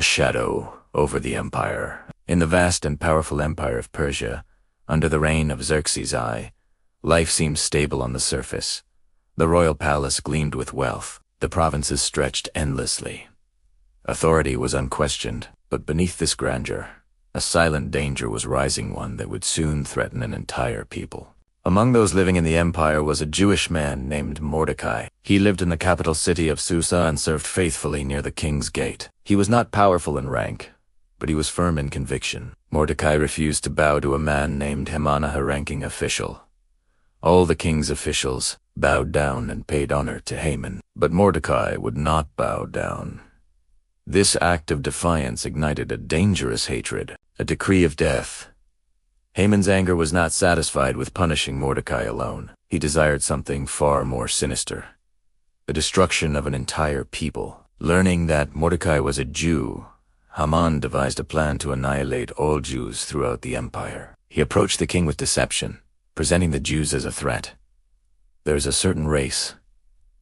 a shadow over the empire. In the vast and powerful empire of Persia, under the reign of Xerxes I, life seemed stable on the surface. The royal palace gleamed with wealth. The provinces stretched endlessly. Authority was unquestioned, but beneath this grandeur, a silent danger was rising, one that would soon threaten an entire people. Among those living in the empire was a Jewish man named Mordecai. He lived in the capital city of Susa and served faithfully near the king's gate. He was not powerful in rank, but he was firm in conviction. Mordecai refused to bow to a man named Haman, a high-ranking official. All the king's officials bowed down and paid honor to Haman, but Mordecai would not bow down. This act of defiance ignited a dangerous hatred, a decree of death. Haman's anger was not satisfied with punishing Mordecai alone. He desired something far more sinister, the destruction of an entire people. Learning that Mordecai was a Jew, Haman devised a plan to annihilate all Jews throughout the empire. He approached the king with deception, presenting the Jews as a threat. There is a certain race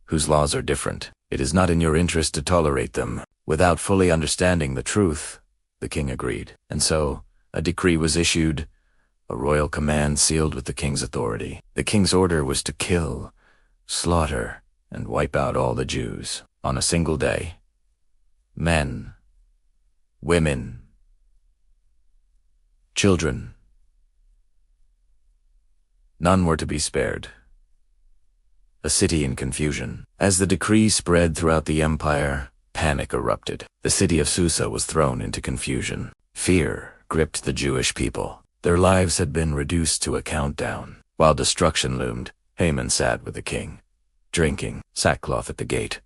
whose laws are different. It is not in your interest to tolerate them. Without fully understanding the truth, the king agreed. And so, a decree was issued, a royal command sealed with the king's authority. The king's order was to kill, slaughter, and wipe out all the Jews on a single day. Men, women, children. None were to be spared. A city in confusion. As the decree spread throughout the empire, panic erupted. The city of Susa was thrown into confusion. Fear gripped the Jewish people. Their lives had been reduced to a countdown. While destruction loomed, Haman sat with the king, drinking sackcloth at the gate.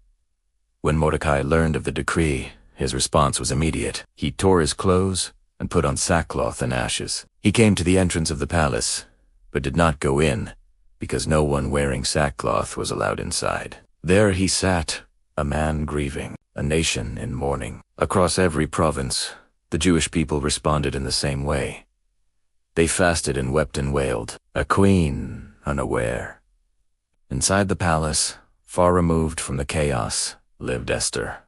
When Mordecai learned of the decree, his response was immediate. He tore his clothes and put on sackcloth and ashes. He came to the entrance of the palace, but did not go in, because no one wearing sackcloth was allowed inside. There he sat, a man grieving, a nation in mourning. Across every province, the Jewish people responded in the same way. They fasted and wept and wailed, a queen unaware. Inside the palace, far removed from the chaos, lived Esther.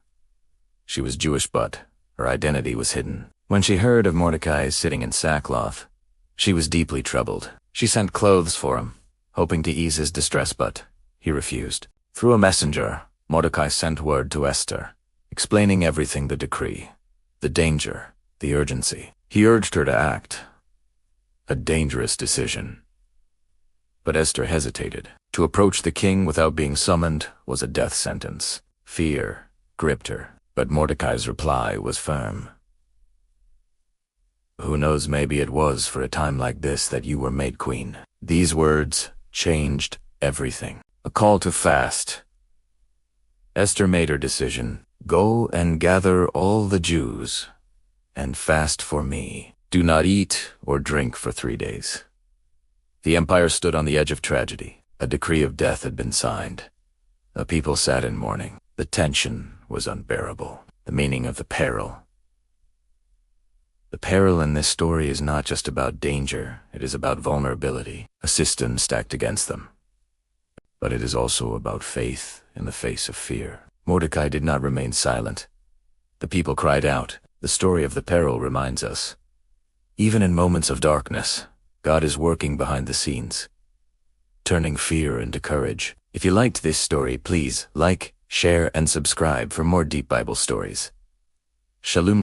She was Jewish, but her identity was hidden. When she heard of Mordecai sitting in sackcloth, she was deeply troubled. She sent clothes for him, hoping to ease his distress, but he refused. Through a messenger, Mordecai sent word to Esther, explaining everything: the decree, the danger, the urgency. He urged her to act. A dangerous decision. But Esther hesitated. To approach the king without being summoned was a death sentence. Fear gripped her, but Mordecai's reply was firm. Who knows, maybe it was for a time like this that you were made queen. These words changed everything. A call to fast. Esther made her decision. Go and gather all the Jews and fast for me. Do not eat or drink for 3 days. The empire stood on the edge of tragedy. A decree of death had been signed. The people sat in mourning. The tension was unbearable. The meaning of the peril. The peril in this story is not just about danger. It is about vulnerability, a system stacked against them. But it is also about faith in the face of fear. Mordecai did not remain silent. The people cried out. The story of the peril reminds us, even in moments of darkness, God is working behind the scenes, turning fear into courage. If you liked this story, please like, share, and subscribe for more deep Bible stories. Shalom.